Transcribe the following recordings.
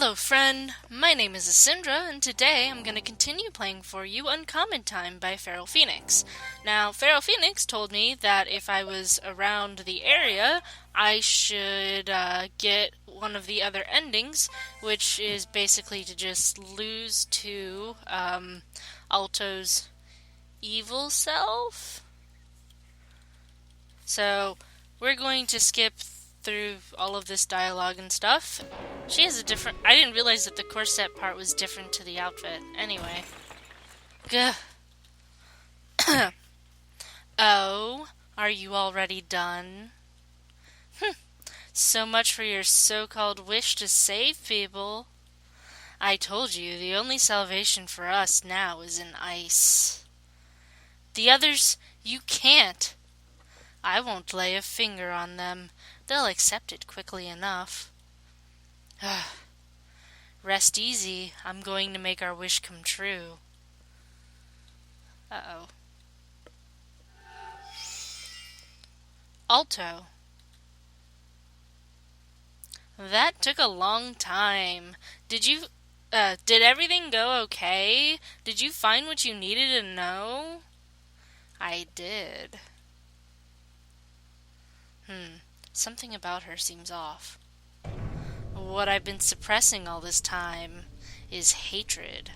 Hello, friend. My name is Asindra, and today I'm going to continue playing for you Uncommon Time by Feral Phoenix. Now, Feral Phoenix told me that if I was around the area, I should get one of the other endings, which is basically to just lose to Alto's evil self. So, we're going to skip through all of this dialogue and stuff. She has a different... I didn't realize that the corset part was different to the outfit. Anyway. Gah. Oh, are you already done? So much for your so-called wish to save people. I told you, the only salvation for us now is in ice. The others, you can't. I won't lay a finger on them. They'll accept it quickly enough. Rest easy. I'm going to make our wish come true. Uh-oh. Alto. That took a long time. Did everything go okay? Did you find what you needed to know? I did. Something about her seems off. What I've been suppressing all this time is hatred.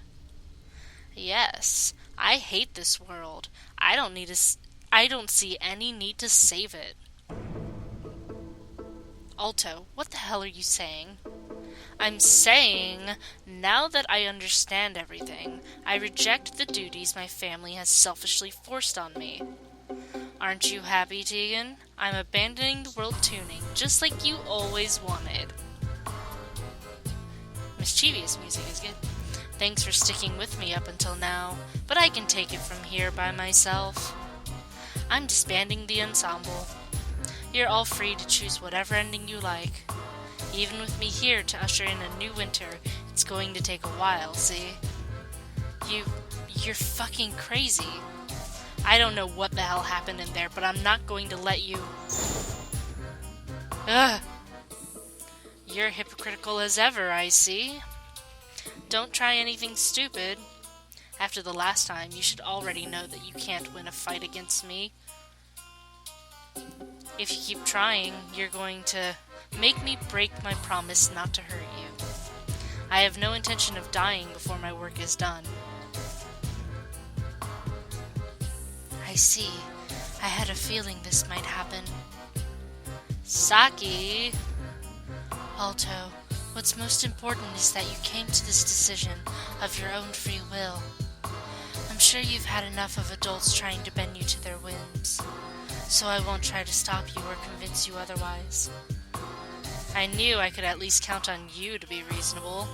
Yes, I hate this world. I don't see any need to save it. Alto, what the hell are you saying? I'm saying, now that I understand everything, I reject the duties my family has selfishly forced on me. Aren't you happy, Teagan? I'm abandoning the world tuning, just like you always wanted. Mischievous music is good. Thanks for sticking with me up until now, but I can take it from here by myself. I'm disbanding the ensemble. You're all free to choose whatever ending you like. Even with me here to usher in a new winter, it's going to take a while, see? You're fucking crazy. I don't know what the hell happened in there, but I'm not going to let you... Ugh! You're hypocritical as ever, I see. Don't try anything stupid. After the last time, you should already know that you can't win a fight against me. If you keep trying, you're going to make me break my promise not to hurt you. I have no intention of dying before my work is done. I see. I had a feeling this might happen. Saki! Alto, what's most important is that you came to this decision of your own free will. I'm sure you've had enough of adults trying to bend you to their whims, so I won't try to stop you or convince you otherwise. I knew I could at least count on you to be reasonable.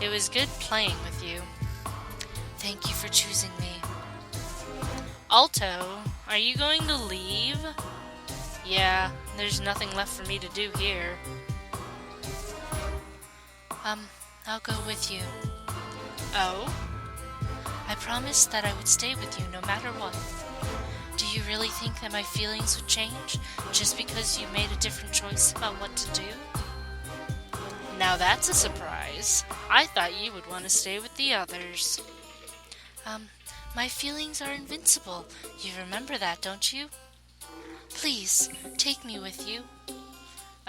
It was good playing with you. Thank you for choosing me. Alto, are you going to leave? Yeah, there's nothing left for me to do here. I'll go with you. Oh? I promised that I would stay with you no matter what. Do you really think that my feelings would change just because you made a different choice about what to do? Now that's a surprise. I thought you would want to stay with the others. My feelings are invincible. You remember that, don't you? Please, take me with you.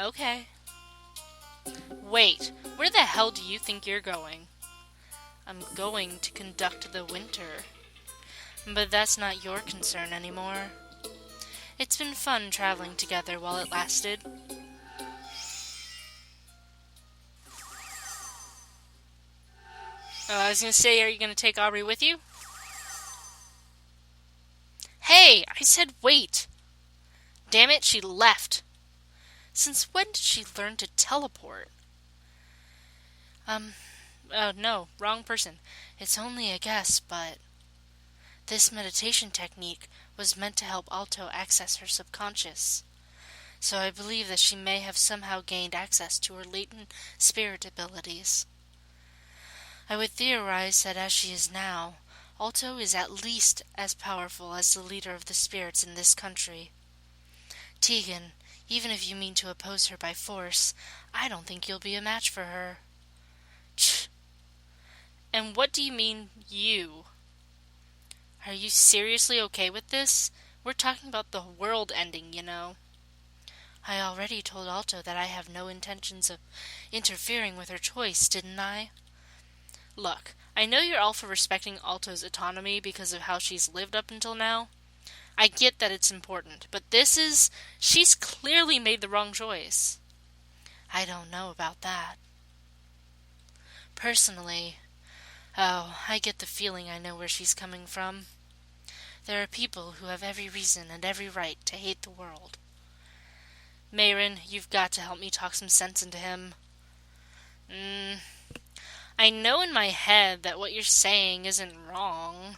Okay. Wait, where the hell do you think you're going? I'm going to conduct the winter. But that's not your concern anymore. It's been fun traveling together while it lasted. I was going to say, are you going to take Aubrey with you? Hey, I said wait! Damn it, she left. Since when did she learn to teleport? No, wrong person. It's only a guess, but... This meditation technique was meant to help Alto access her subconscious. So I believe that she may have somehow gained access to her latent spirit abilities. I would theorize that as she is now, Alto is at least as powerful as the leader of the spirits in this country. Teagan, even if you mean to oppose her by force, I don't think you'll be a match for her. And what do you mean, you? Are you seriously okay with this? We're talking about the world ending, you know. I already told Alto that I have no intentions of interfering with her choice, didn't I? Look, I know you're all for respecting Alto's autonomy because of how she's lived up until now. I get that it's important, but she's clearly made the wrong choice. I don't know about that. Personally, I get the feeling I know where she's coming from. There are people who have every reason and every right to hate the world. Mayrin, you've got to help me talk some sense into him. I know in my head that what you're saying isn't wrong.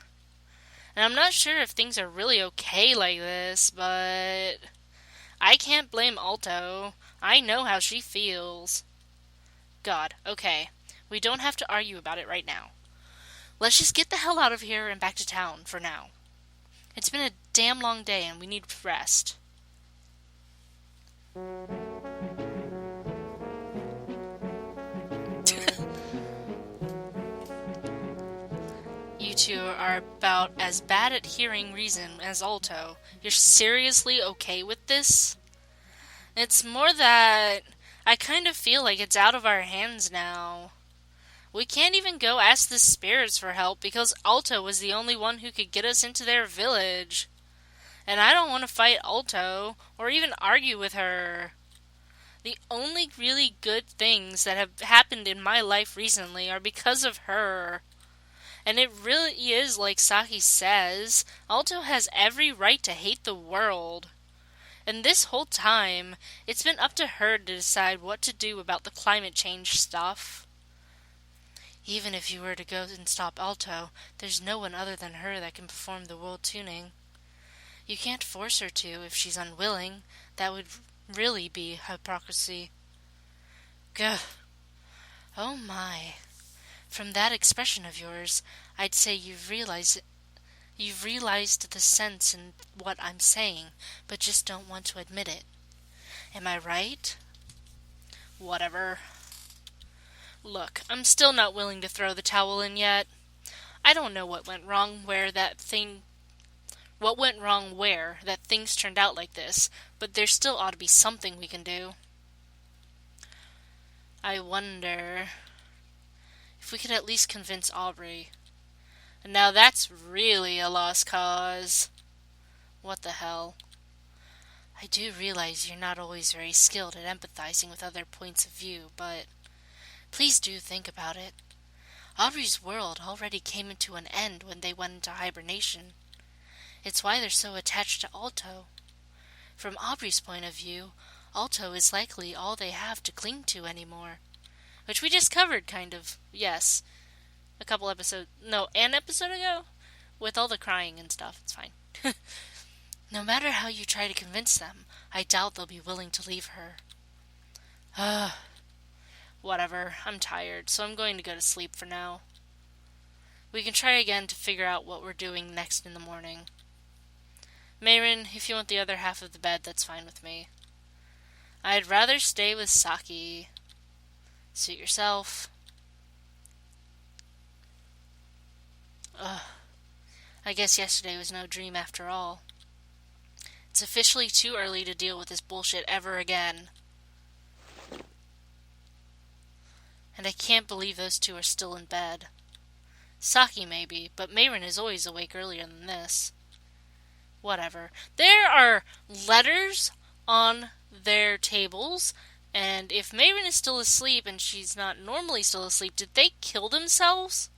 And I'm not sure if things are really okay like this, but I can't blame Alto. I know how she feels. God, okay. We don't have to argue about it right now. Let's just get the hell out of here and back to town for now. It's been a damn long day and we need rest. You two are about as bad at hearing reason as Alto. You're seriously okay with this? It's more that I kind of feel like it's out of our hands now. We can't even go ask the spirits for help because Alto was the only one who could get us into their village. And I don't want to fight Alto or even argue with her. The only really good things that have happened in my life recently are because of her. And it really is like Saki says, Alto has every right to hate the world. And this whole time, it's been up to her to decide what to do about the climate change stuff. Even if you were to go and stop Alto, there's no one other than her that can perform the world tuning. You can't force her to if she's unwilling. That would really be hypocrisy. Gah. Oh my. From that expression of yours, I'd say you've realized the sense in what I'm saying, but just don't want to admit it. Am I right? Whatever. Look, I'm still not willing to throw the towel in yet. I don't know what went wrong where that things turned out like this, but there still ought to be something we can do. I wonder if we could at least convince Aubrey. And now that's really a lost cause. What the hell? I do realize you're not always very skilled at empathizing with other points of view, but please do think about it. Aubrey's world already came to an end when they went into hibernation. It's why they're so attached to Alto. From Aubrey's point of view, Alto is likely all they have to cling to anymore. Which we just covered, kind of, yes. An episode ago? With all the crying and stuff, it's fine. No matter how you try to convince them, I doubt they'll be willing to leave her. Whatever, I'm tired, so I'm going to go to sleep for now. We can try again to figure out what we're doing next in the morning. Mayrin, if you want the other half of the bed, that's fine with me. I'd rather stay with Saki. Suit yourself. I guess yesterday was no dream after all. It's officially too early to deal with this bullshit ever again. And I can't believe those two are still in bed. Saki maybe, but Mayrin is always awake earlier than this. Whatever. There are letters on their tables, and if Mayrin is still asleep and she's not normally still asleep, did they kill themselves?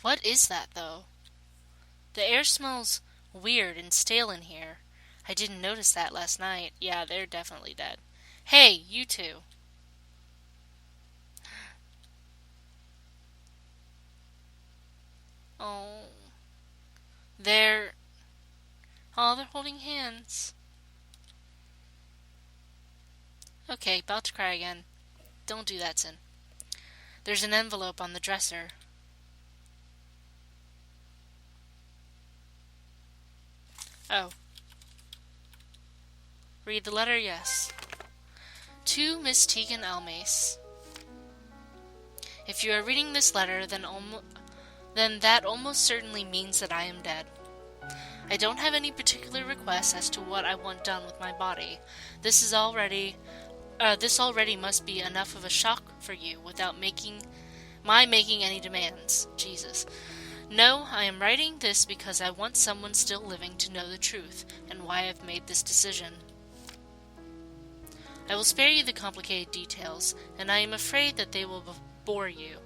What is that, though? The air smells weird and stale in here. I didn't notice that last night. Yeah, they're definitely dead. Hey, you two. Oh. They're holding hands. Okay, about to cry again. Don't do that, Sin. There's an envelope on the dresser. Oh. Read the letter, yes. To Miss Teagan Almace. If you are reading this letter, then that almost certainly means that I am dead. I don't have any particular requests as to what I want done with my body. This already must be enough of a shock for you without making any demands. Jesus. No, I am writing this because I want someone still living to know the truth and why I've made this decision. I will spare you the complicated details, and I am afraid that they will bore you.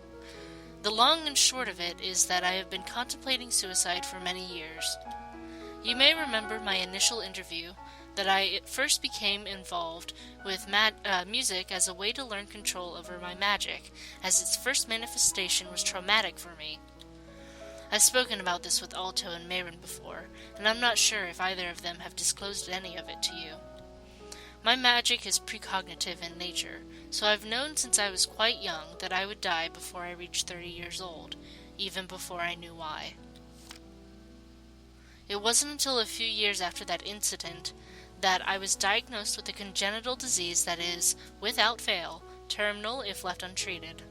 The long and short of it is that I have been contemplating suicide for many years. You may remember my initial interview, that I first became involved with music as a way to learn control over my magic, as its first manifestation was traumatic for me. I've spoken about this with Alto and Mayrin before, and I'm not sure if either of them have disclosed any of it to you. My magic is precognitive in nature, so I've known since I was quite young that I would die before I reached 30 years old, even before I knew why. It wasn't until a few years after that incident that I was diagnosed with a congenital disease that is, without fail, terminal if left untreated.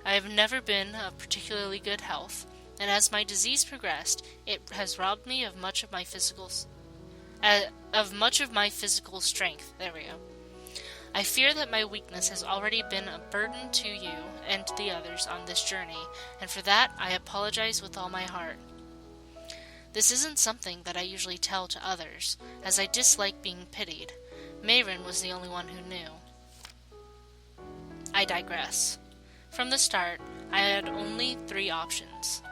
I have never been of particularly good health, and as my disease progressed, it has robbed me of much of my physical strength. There we go. I fear that my weakness has already been a burden to you and to the others on this journey, and for that I apologize with all my heart. This isn't something that I usually tell to others, as I dislike being pitied. Mayrin was the only one who knew. I digress. From the start, I had only 3 options.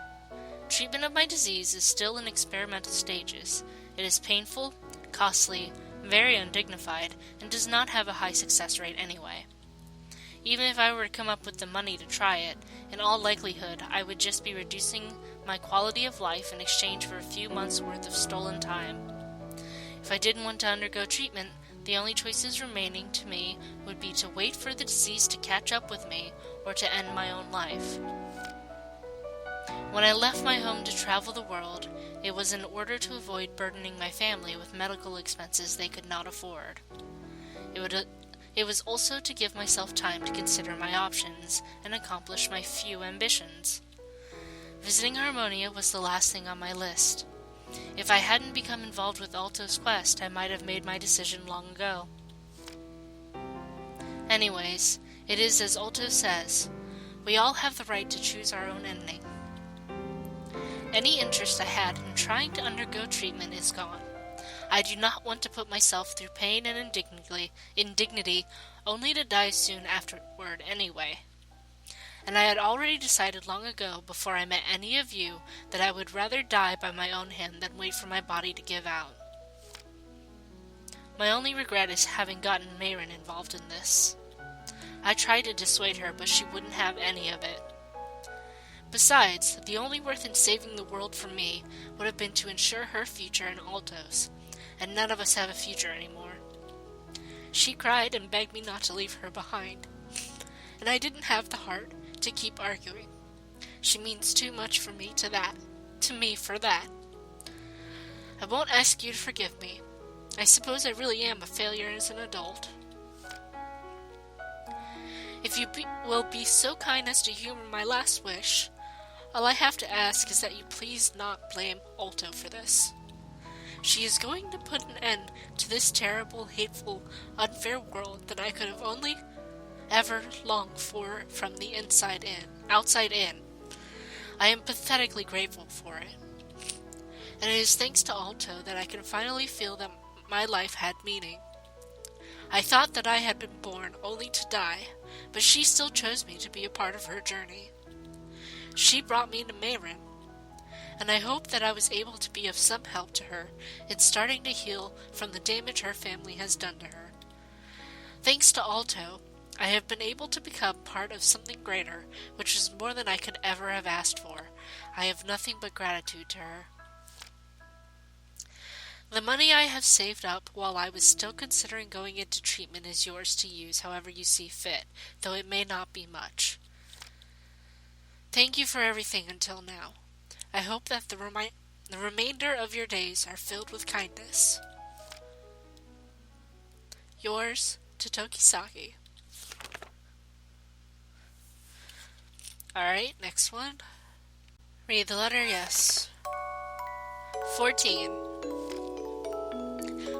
Treatment of my disease is still in experimental stages. It is painful, costly, very undignified, and does not have a high success rate anyway. Even if I were to come up with the money to try it, in all likelihood I would just be reducing my quality of life in exchange for a few months' worth of stolen time. If I didn't want to undergo treatment, the only choices remaining to me would be to wait for the disease to catch up with me, or to end my own life. When I left my home to travel the world, it was in order to avoid burdening my family with medical expenses they could not afford. It was also to give myself time to consider my options and accomplish my few ambitions. Visiting Harmonia was the last thing on my list. If I hadn't become involved with Alto's quest, I might have made my decision long ago. Anyways, it is as Alto says, we all have the right to choose our own ending. Any interest I had in trying to undergo treatment is gone. I do not want to put myself through pain and indignity only to die soon afterward anyway. And I had already decided long ago, before I met any of you, that I would rather die by my own hand than wait for my body to give out. My only regret is having gotten Mayrin involved in this. I tried to dissuade her, but she wouldn't have any of it. Besides, the only worth in saving the world for me would have been to ensure her future and Alto's, and none of us have a future anymore. She cried and begged me not to leave her behind, and I didn't have the heart to keep arguing. She means too much for me for that. I won't ask you to forgive me. I suppose I really am a failure as an adult. If you will be so kind as to humor my last wish, all I have to ask is that you please not blame Alto for this. She is going to put an end to this terrible, hateful, unfair world that I could have only ever longed for from the outside in. I am pathetically grateful for it. And it is thanks to Alto that I can finally feel that my life had meaning. I thought that I had been born only to die, but she still chose me to be a part of her journey. She brought me to Mayrin, and I hope that I was able to be of some help to her in starting to heal from the damage her family has done to her. Thanks to Alto, I have been able to become part of something greater, which is more than I could ever have asked for. I have nothing but gratitude to her. The money I have saved up while I was still considering going into treatment is yours to use however you see fit, though it may not be much. Thank you for everything until now. I hope that the remainder of your days are filled with kindness. Yours, to Tokisaki. Alright, next one. Read the letter, yes. 14.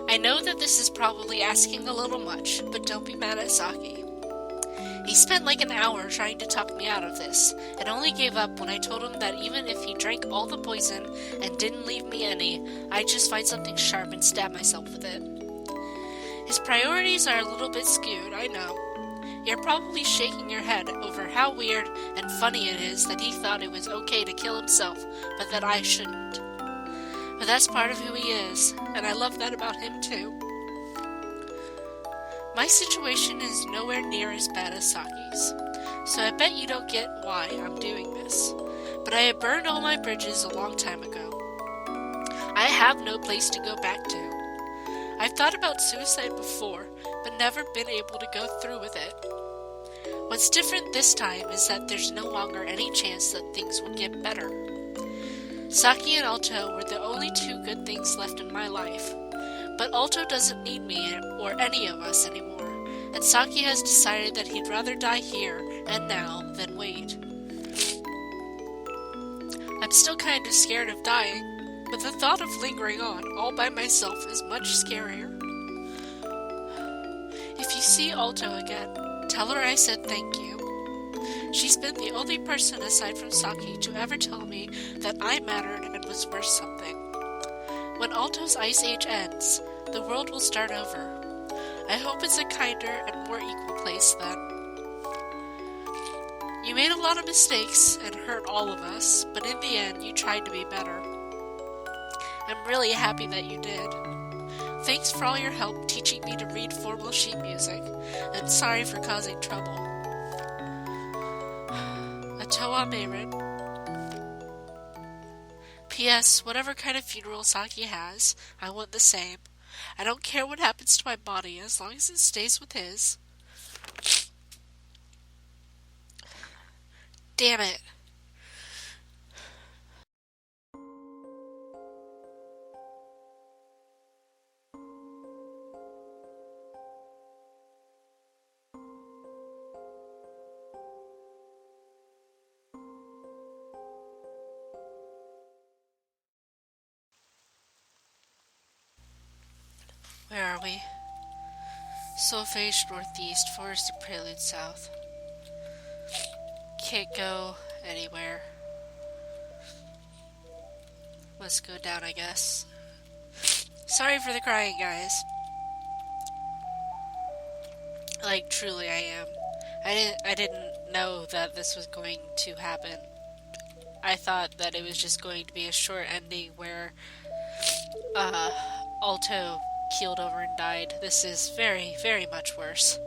I know that this is probably asking a little much, but don't be mad at Saki. He spent like an hour trying to talk me out of this, and only gave up when I told him that even if he drank all the poison and didn't leave me any, I'd just find something sharp and stab myself with it. His priorities are a little bit skewed, I know. You're probably shaking your head over how weird and funny it is that he thought it was okay to kill himself, but that I shouldn't. But that's part of who he is, and I love that about him too. My situation is nowhere near as bad as Saki's, so I bet you don't get why I'm doing this. But I had burned all my bridges a long time ago. I have no place to go back to. I've thought about suicide before, but never been able to go through with it. What's different this time is that there's no longer any chance that things will get better. Saki and Alto were the only two good things left in my life, but Alto doesn't need me or any of us anymore, and Saki has decided that he'd rather die here and now than wait. I'm still kind of scared of dying, but the thought of lingering on all by myself is much scarier. If you see Alto again, tell her I said thank you. She's been the only person aside from Saki to ever tell me that I mattered and was worth something. When Alto's ice age ends, the world will start over. I hope it's a kinder and more equal place then. You made a lot of mistakes and hurt all of us, but in the end you tried to be better. I'm really happy that you did. Thanks for all your help teaching me to read formal sheet music, and sorry for causing trouble. Atoa Meirin. P.S. Whatever kind of funeral Saki has, I want the same. I don't care what happens to my body as long as it stays with his. Damn it. Where are we? Solfege northeast, forested prelude south. Can't go anywhere. Let's go down, I guess. Sorry for the crying, guys. Like, truly I am. I didn't know that this was going to happen. I thought that it was just going to be a short ending where Alto keeled over and died. This is very, very much worse.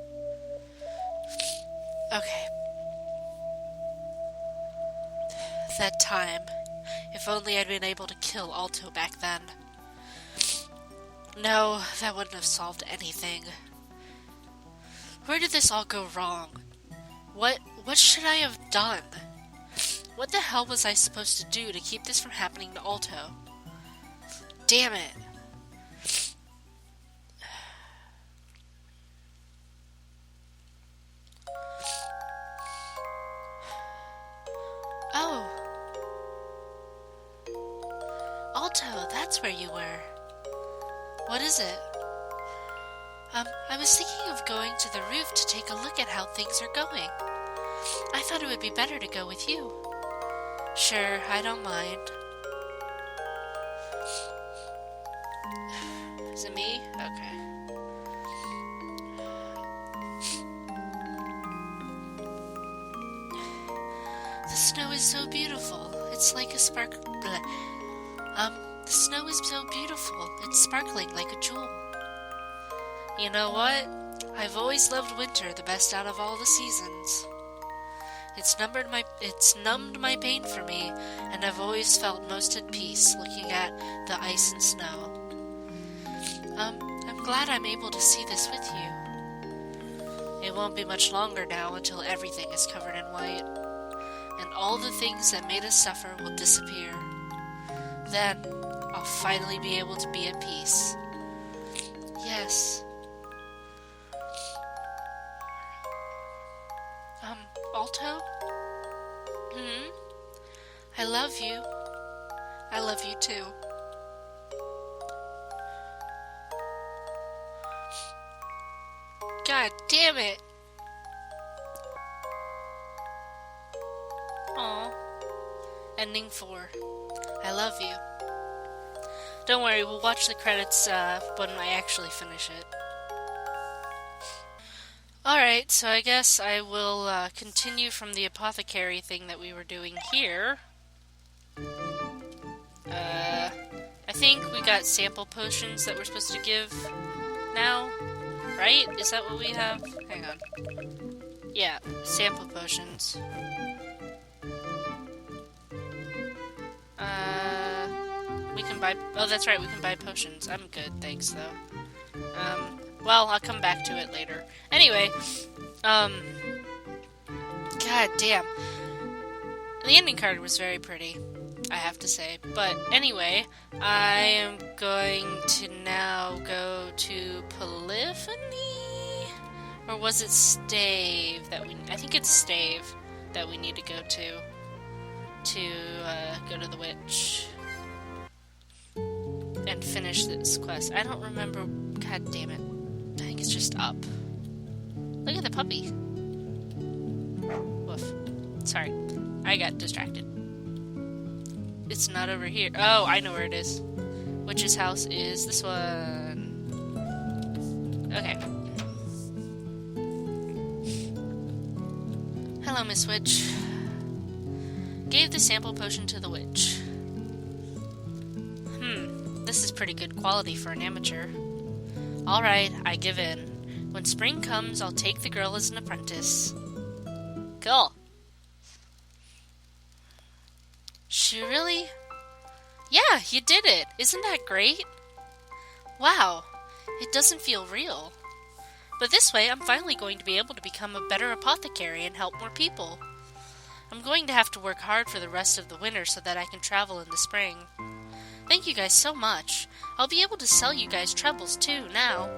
Okay. That time. If only I'd been able to kill Alto back then. No, that wouldn't have solved anything. Where did this all go wrong? What should I have done? What the hell was I supposed to do to keep this from happening to Alto? Damn it. Oh. Alto, that's where you were. What is it? I was thinking of going to the roof to take a look at how things are going. I thought it would be better to go with you. Sure, I don't mind. Is it me? Okay. The snow is so beautiful. It's like a the snow is so beautiful. It's sparkling like a jewel. You know what? I've always loved winter the best out of all the seasons. It's numbed my pain for me, and I've always felt most at peace looking at the ice and snow. I'm glad I'm able to see this with you. It won't be much longer now until everything is covered in white, and all the things that made us suffer will disappear. Then, I'll finally be able to be at peace. Yes. alto? I love you. I love you too. God damn it. Aw. Ending 4. I love you. Don't worry, we'll watch the credits when I actually finish it. Alright, so I guess I will continue from the apothecary thing that we were doing here. I think we got sample potions that we're supposed to give now, right? Is that what we have? Hang on. Yeah, sample potions. We can buy... Oh, that's right, we can buy potions. I'm good, thanks, though. Well, I'll come back to it later. Anyway, God damn. The ending card was very pretty, I have to say. But anyway, I am going to now go to Polyphony? Or was it Stave that we... I think it's Stave that we need to go to go to the witch and finish this quest. I don't remember. God damn it. I think it's just up. Look at the puppy. Woof. Sorry. I got distracted. It's not over here. Oh, I know where it is. Witch's house is this one. Okay. Hello, Miss Witch. Gave the sample potion to the witch. This is pretty good quality for an amateur. Alright, I give in. When spring comes, I'll take the girl as an apprentice. Cool. She really? Yeah, you did it! Isn't that great? Wow, it doesn't feel real. But this way, I'm finally going to be able to become a better apothecary and help more people. I'm going to have to work hard for the rest of the winter so that I can travel in the spring. Thank you guys so much. I'll be able to sell you guys trebles too now.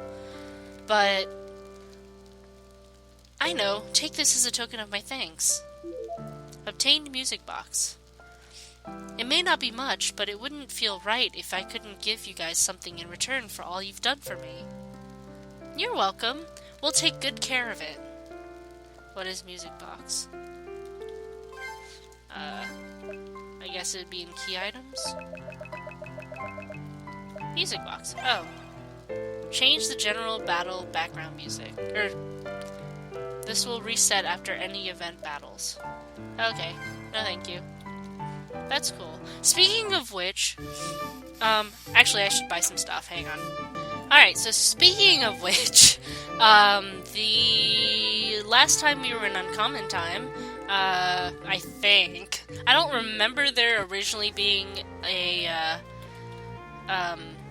But I know, take this as a token of my thanks. Obtained music box. It may not be much, but it wouldn't feel right if I couldn't give you guys something in return for all you've done for me. You're welcome. We'll take good care of it. What is music box? I guess it'd be in key items? Music box. Oh. Change the general battle background music. This will reset after any event battles. Okay. No thank you. That's cool. Speaking of which, actually I should buy some stuff. Hang on. Alright, so speaking of which, the last time we were in Uncommon Time, I think, I don't remember there originally being a,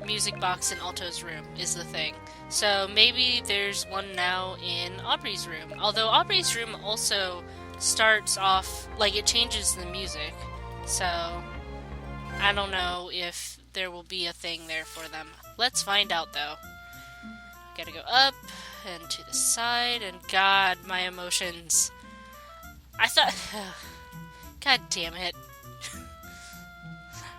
music box in Alto's room, is the thing. So maybe there's one now in Aubrey's room. Although Aubrey's room also starts off, like, it changes the music. So, I don't know if there will be a thing there for them. Let's find out, though. Gotta go up and to the side, and God, my emotions. I thought... God damn it.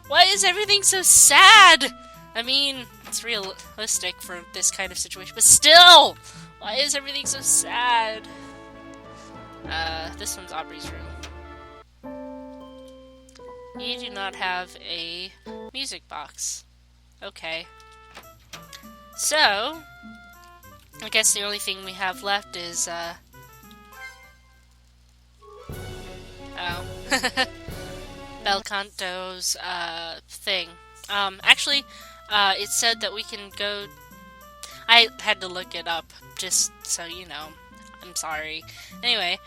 Why is everything so sad? I mean, it's realistic for this kind of situation, but still! Why is everything so sad? This one's Aubrey's room. You do not have a music box. Okay. So, I guess the only thing we have left is, Belcanto's, thing. Actually, it said that we can go... I had to look it up, just so you know. I'm sorry. Anyway,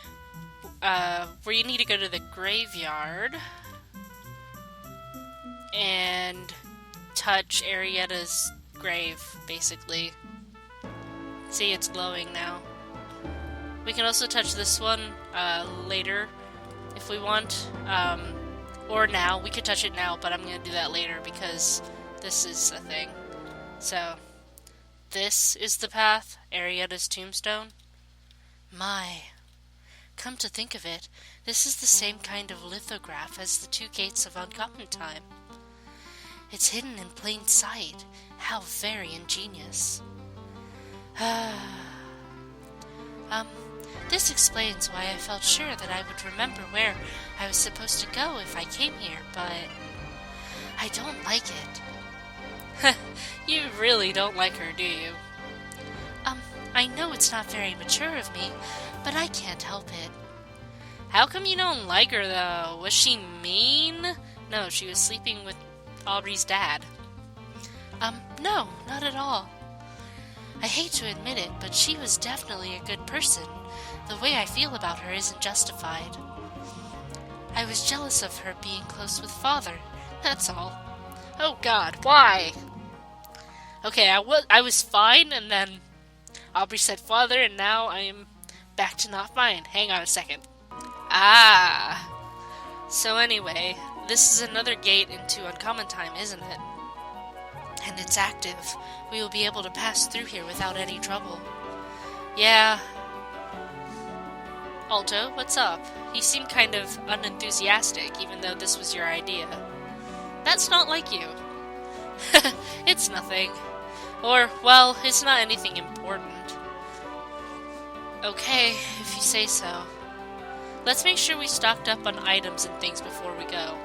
where you need to go to the graveyard and touch Arietta's grave, basically. See, it's glowing now. We can also touch this one later if we want, or now. We could touch it now, but I'm going to do that later because this is a thing. So, this is the path, Arietta's tombstone. My, come to think of it, this is the same kind of lithograph as the two gates of uncommon time. It's hidden in plain sight. How very ingenious. This explains why I felt sure that I would remember where I was supposed to go if I came here, but I don't like it. You really don't like her, do you? I know it's not very mature of me, but I can't help it. How come you don't like her, though? Was she mean? No, she was sleeping with Aubrey's dad. No, not at all. I hate to admit it, but she was definitely a good person. The way I feel about her isn't justified. I was jealous of her being close with Father, that's all. Oh God, why? Okay, I was fine, and then Aubrey said Father, and now I am back to not fine. Hang on a second. So anyway, this is another gate into uncommon time, isn't it? And it's active. We will be able to pass through here without any trouble. Yeah. Alto, what's up? You seem kind of unenthusiastic, even though this was your idea. That's not like you. It's nothing. Or, well, it's not anything important. Okay, if you say so. Let's make sure we stocked up on items and things before we go.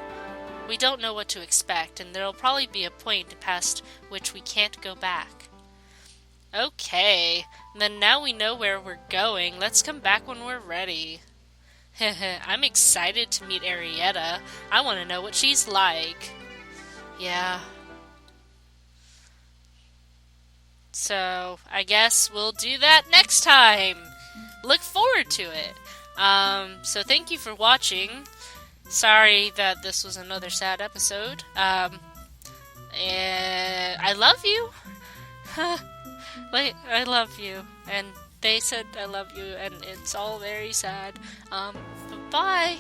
We don't know what to expect, and there'll probably be a point past which we can't go back. Okay, then now we know where we're going. Let's come back when we're ready. I'm excited to meet Arietta. I want to know what she's like. Yeah. So, I guess we'll do that next time. Look forward to it. So thank you for watching. Sorry that this was another sad episode. And I love you. Like, I love you. And they said I love you, and it's all very sad. Bye.